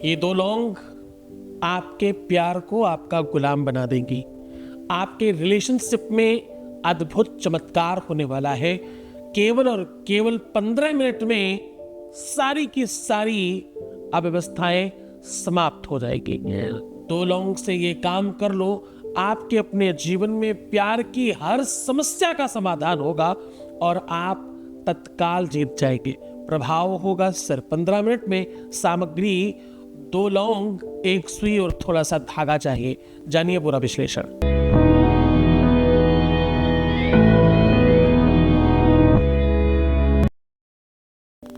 ये दो लौंग आपके प्यार को आपका गुलाम बना देंगी। आपके रिलेशनशिप में अद्भुत चमत्कार होने वाला है। केवल और केवल 15 मिनट में सारी की सारी अव्यवस्थाएं समाप्त हो जाएगी। दो लौंग से ये काम कर लो, आपके अपने जीवन में प्यार की हर समस्या का समाधान होगा और आप तत्काल जीत जाएंगे। प्रभाव होगा सिर्फ 15 मिनट में। सामग्री 2 लौंग, 1 सुई और थोड़ा सा धागा चाहिए। जानिए पूरा विश्लेषण।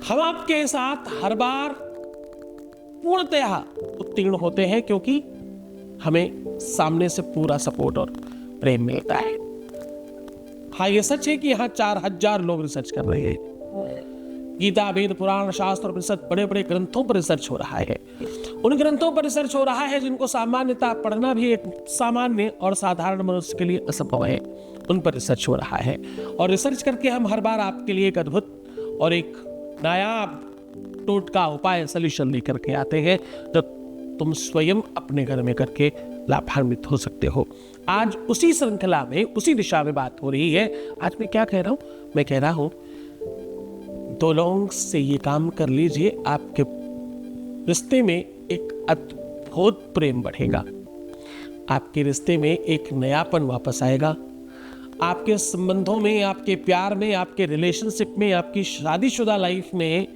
हम आपके साथ हर बार पूर्णतया उत्तीर्ण होते हैं क्योंकि हमें सामने से पूरा सपोर्ट और प्रेम मिलता है। हाँ, ये सच है कि यहाँ 4000 लोग रिसर्च कर रहे हैं। गीता, वेद, पुराण, शास्त्र, उपनिषद, बड़े बड़े ग्रंथों पर रिसर्च हो रहा है। उन ग्रंथों पर रिसर्च हो रहा है जिनको सामान्यतः पढ़ना भी एक सामान्य और साधारण मनुष्य के लिए असंभव है। उन पर रिसर्च हो रहा है और रिसर्च करके हम हर बार आपके लिए एक अद्भुत और एक नायाब टोटका, उपाय, सॉल्यूशन लेकर के आते हैं जो तुम स्वयं अपने घर में करके लाभान्वित हो सकते हो। आज उसी श्रृंखला में, उसी दिशा में बात हो रही है। आज मैं क्या कह रहा हूं? मैं कह रहा हूं 2 लौंग से ये काम कर लीजिए, आपके रिश्ते में एक अद्भुत प्रेम बढ़ेगा। आपके रिश्ते में एक नयापन वापस आएगा। आपके संबंधों में, आपके प्यार में, आपके रिलेशनशिप में, आपकी शादीशुदा लाइफ में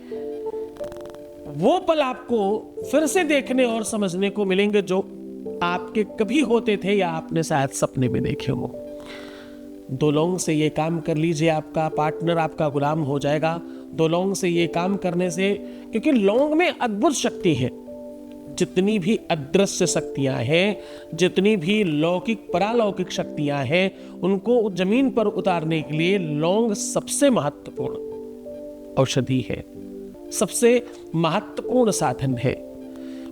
वो पल आपको फिर से देखने और समझने को मिलेंगे जो आपके कभी होते थे या आपने शायद सपने में देखे हो। 2 लौंग से ये काम कर लीजिए, आपका पार्टनर आपका गुलाम हो जाएगा। 2 लौंग से ये काम करने से, क्योंकि लौंग में अद्भुत शक्ति है। जितनी भी अदृश्य शक्तियां हैं, जितनी भी लौकिक परालौकिक शक्तियां हैं, उनको जमीन पर उतारने के लिए लौंग सबसे महत्वपूर्ण औषधि है, सबसे महत्वपूर्ण साधन है।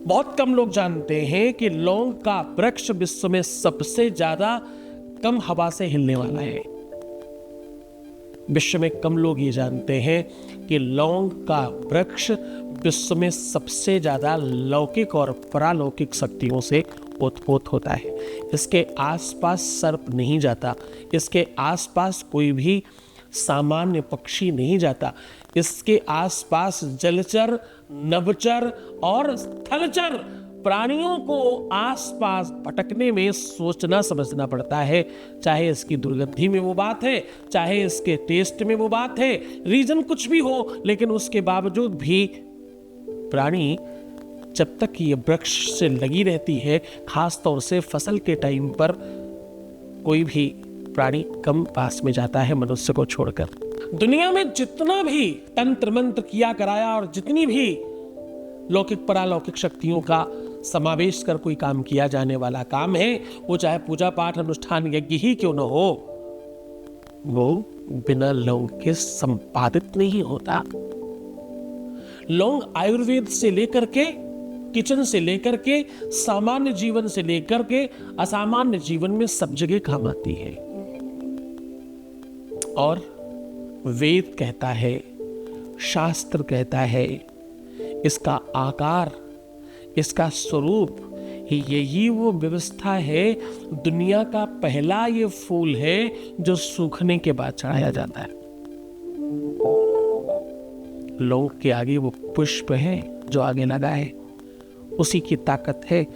बहुत कम लोग जानते हैं कि लौंग का वृक्ष विश्व में सबसे ज्यादा कम हवा से हिलने वाला है। विश्व में कम लोग ये जानते हैं कि लौंग का वृक्ष विश्व में सबसे ज्यादा लौकिक और परालौकिक शक्तियों से ओतप्रोत होता है। इसके आसपास सर्प नहीं जाता, इसके आसपास कोई भी सामान्य पक्षी नहीं जाता, इसके आसपास जलचर, नभचर और स्थलचर प्राणियों को आसपास भटकने में सोचना समझना पड़ता है। चाहे इसकी दुर्गंधी में वो बात है, चाहे इसके टेस्ट में वो बात है, रीजन कुछ भी हो, लेकिन उसके बावजूद भी प्राणी जब तक ये वृक्ष से लगी रहती है, खास तौर से फसल के टाइम पर, कोई भी प्राणी कम पास में जाता है मनुष्य को छोड़कर। दुनिया में जितना भी तंत्र मंत्र किया कराया और जितनी भी लौकिक परालौकिक शक्तियों का समावेश कर कोई काम किया जाने वाला काम है, वो चाहे पूजा पाठ अनुष्ठान यज्ञ ही क्यों न हो, वो बिना लौंग के संपादित नहीं होता। लौंग आयुर्वेद से लेकर के, किचन से लेकर के, सामान्य जीवन से लेकर के असामान्य जीवन में सब जगह काम आती है। और वेद कहता है, शास्त्र कहता है, इसका आकार, इसका स्वरूप, यही वो व्यवस्था है। दुनिया का पहला ये फूल है जो सूखने के बाद चढ़ाया जाता है। लौंग के आगे वो पुष्प है जो आगे लगा है, उसी की ताकत है।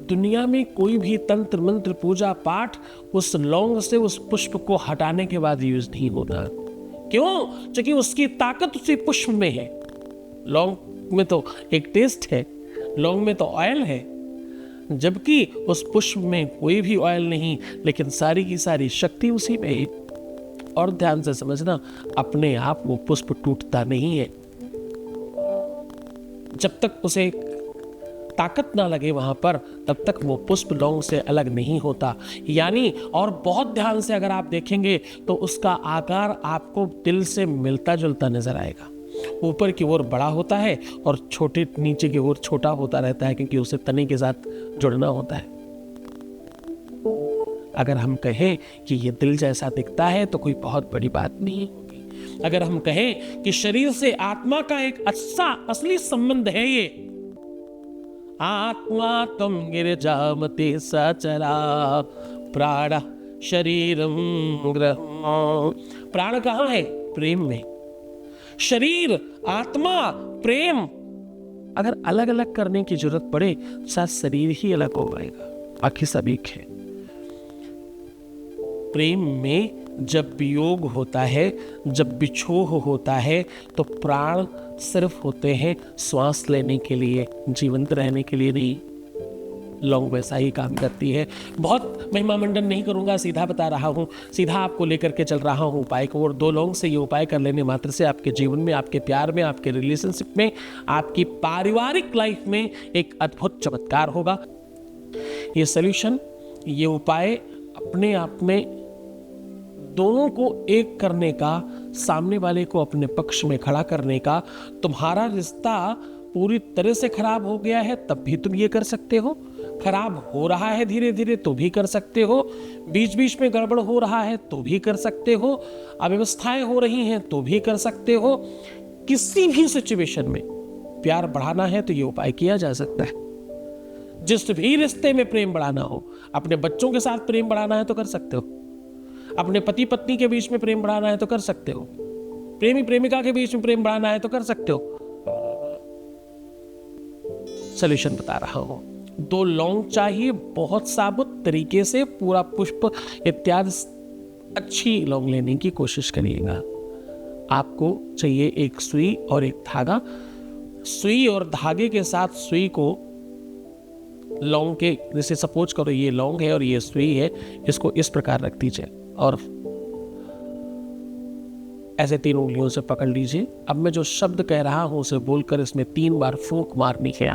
दुनिया में कोई भी तंत्र मंत्र पूजा पाठ उस लौंग से उस पुष्प को हटाने के बाद यूज नहीं होता। क्यों? क्योंकि उसकी ताकत उसी पुष्प में है। लौंग में तो एक टेस्ट है, लौंग में तो ऑयल है, जबकि उस पुष्प में कोई भी ऑयल नहीं, लेकिन सारी की सारी शक्ति उसी में है। और ध्यान से समझना, अपने आप वो पुष्प टूटता नहीं है। जब तक उसे ताकत ना लगे वहां पर, तब तक वो पुष्प लौंग से अलग नहीं होता। यानी, और बहुत ध्यान से अगर आप देखेंगे तो उसका आकार आपको दिल से मिलता जुलता नजर आएगा। ऊपर की ओर बड़ा होता है और छोटे नीचे की ओर छोटा होता रहता है, क्योंकि उसे तने के साथ जुड़ना होता है। अगर हम कहें कि ये दिल जैसा दिखता है तो कोई बहुत बड़ी बात नहीं होगी। अगर हम कहें कि शरीर से आत्मा का एक अच्छा असली संबंध है, ये आत्मा त्वं गिरिजामते सचरा प्राण शरीरम ग्रह। प्राण कहाँ है? प्रेम में। शरीर, आत्मा, प्रेम। अगर अलग अलग करने की जरूरत पड़े शायद शरीर ही अलग हो पाएगा, बाकी सब एक है। प्रेम में जब वियोग होता है, जब बिछोह होता है, तो प्राण सिर्फ होते हैं श्वास लेने के लिए, जीवंत रहने के लिए नहीं। लौंग वैसा ही काम करती है। बहुत महिमा मंडन नहीं करूंगा, सीधा बता रहा हूं, सीधा आपको लेकर के चल रहा हूं उपाय को। और 2 लौंग से ये उपाय कर लेने मात्र से आपके जीवन में, आपके प्यार में, आपके रिलेशनशिप में, आपकी पारिवारिक लाइफ में एक अद्भुत चमत्कार होगा। ये सॉल्यूशन, ये उपाय अपने आप में दोनों को एक करने का, सामने वाले को अपने पक्ष में खड़ा करने का। तुम्हारा रिश्ता पूरी तरह से खराब हो गया है तब भी तुम ये कर सकते हो, खराब हो रहा है धीरे धीरे तो भी कर सकते हो, बीच बीच में गड़बड़ हो रहा है तो भी कर सकते हो, अव्यवस्थाएं हो रही हैं तो भी कर सकते हो। किसी भी सिचुएशन में प्यार बढ़ाना है तो ये उपाय किया जा सकता है। जिस भी रिश्ते में प्रेम बढ़ाना हो, अपने बच्चों के साथ प्रेम बढ़ाना है तो कर सकते हो, अपने पति पत्नी के बीच में प्रेम बढ़ाना है तो कर सकते हो, प्रेमी प्रेमिका के बीच में प्रेम बढ़ाना है तो कर सकते हो। सॉल्यूशन बता रहा हूं। 2 लौंग चाहिए, बहुत साबुत तरीके से, पूरा पुष्प इत्यादि अच्छी लौंग लेने की कोशिश करिएगा। आपको चाहिए एक सुई और एक धागा। सुई और धागे के साथ सुई को लौंग के, जैसे सपोज करो ये लौंग है और ये सुई है, इसको इस प्रकार रख दीजिए और ऐसे 3 उंगलियों से पकड़ लीजिए। अब मैं जो शब्द कह रहा हूं उसे बोलकर इसमें 3 बार फूंक मारनी है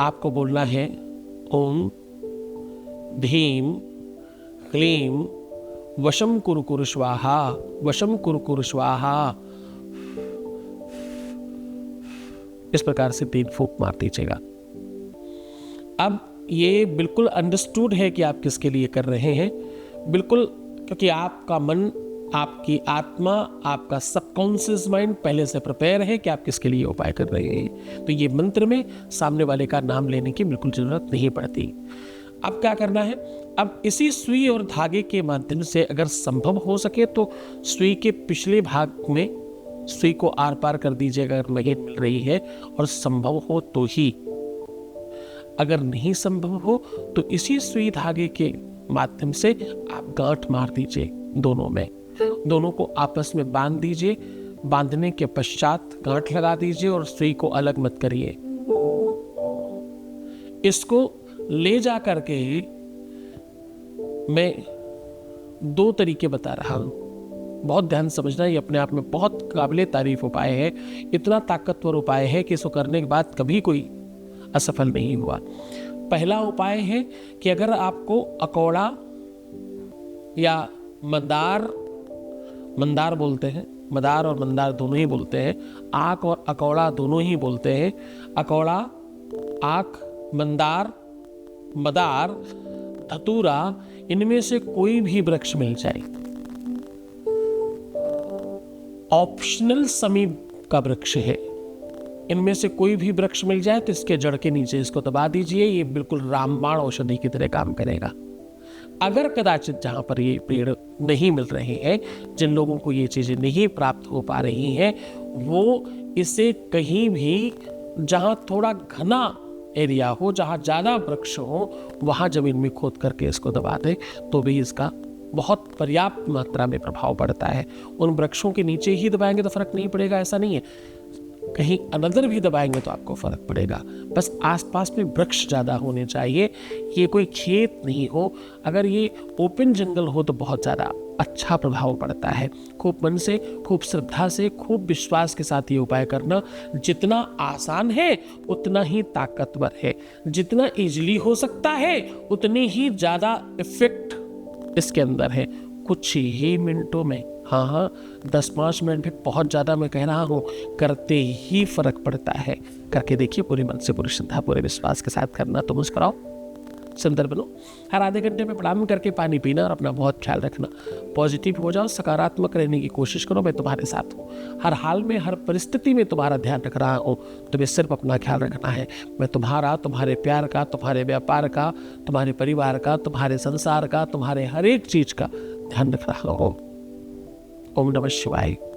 आपको बोलना है ओम भीम क्लीम वशम कुरु कुरु स्वाहा, वशम कुरु कुरु स्वाहा। इस प्रकार से 3 फूंक मार दीजिएगा। अब ये बिल्कुल अंडरस्टूड है कि आप किसके लिए कर रहे हैं, बिल्कुल, क्योंकि आपका मन, आपकी आत्मा, आपका सबकॉन्शियस माइंड पहले से प्रिपेयर है कि आप किसके लिए उपाय कर रहे हैं। तो ये मंत्र में सामने वाले का नाम लेने की बिल्कुल जरूरत नहीं पड़ती। अब क्या करना है, अब इसी सुई और धागे के माध्यम से अगर संभव हो सके तो सुई के पिछले भाग में सुई को आर पार कर दीजिएगा अगर नहीं मिल रही है, और संभव हो तो ही। अगर नहीं संभव हो तो इसी सुई धागे के माध्यम से आप गांठ मार दीजिए दोनों में, दोनों को आपस में बांध दीजिए। बांधने के पश्चात गांठ लगा दीजिए और सुई को अलग मत करिए। इसको ले जा करके मैं 2 तरीके बता रहा हूं, बहुत ध्यान समझना। ये अपने आप में बहुत काबिले तारीफ उपाय है, इतना ताकतवर उपाय है कि इसको करने के बाद कभी कोई असफल नहीं हुआ। पहला उपाय है कि अगर आपको अकौड़ा या मंदार बोलते हैं, मदार और मंदार दोनों ही बोलते हैं, आक और अकौड़ा दोनों ही बोलते हैं, अकौड़ा, आक, मंदार, मदार, धतूरा, इनमें से कोई भी वृक्ष मिल जाए, ऑप्शनल समीप का वृक्ष है, इनमें से कोई भी वृक्ष मिल जाए तो इसके जड़ के नीचे इसको दबा दीजिए। ये बिल्कुल रामबाण औषधि की तरह काम करेगा। अगर कदाचित जहां पर ये पेड़ नहीं मिल रहे हैं, जिन लोगों को ये चीजें नहीं प्राप्त हो पा रही हैं, वो इसे कहीं भी जहां थोड़ा घना एरिया हो, जहां ज्यादा वृक्ष हो, वहां जमीन में खोद करके इसको दबा दे तो भी इसका बहुत पर्याप्त मात्रा में प्रभाव पड़ता है। उन वृक्षों के नीचे ही दबाएंगे तो फर्क नहीं पड़ेगा ऐसा नहीं है, कहीं अनदर भी दबाएंगे तो आपको फर्क पड़ेगा। बस आसपास में वृक्ष ज़्यादा होने चाहिए, ये कोई खेत नहीं हो। अगर ये ओपन जंगल हो तो बहुत ज़्यादा अच्छा प्रभाव पड़ता है। खूब मन से, खूब श्रद्धा से, खूब विश्वास के साथ ये उपाय करना। जितना आसान है उतना ही ताकतवर है, जितना इजीली हो सकता है उतनी ही ज़्यादा इफेक्ट इसके अंदर है। कुछ ही मिनटों में, हाँ 10-5 मिनट भी बहुत ज़्यादा मैं कह रहा हूँ, करते ही फर्क पड़ता है। करके देखिए, पूरे मन से, पूरी श्रद्धा, पूरे विश्वास के साथ करना। तो मुस्कुराओ, सुंदर बनो। हर आधे घंटे में प्रणाम करके पानी पीना और अपना बहुत ख्याल रखना। पॉजिटिव हो जाओ, सकारात्मक रहने की कोशिश करो, मैं तुम्हारे साथ हूँ। हर हाल में, हर परिस्थिति में तुम्हारा ध्यान रख रहा हूँ। तुम्हें सिर्फ अपना ख्याल रखना है। मैं तुम्हारा, तुम्हारे प्यार का, तुम्हारे व्यापार का, तुम्हारे परिवार का, तुम्हारे संसार का, तुम्हारे हर एक चीज का ध्यान रख रहा हूँ। ओम नमः शिवाय।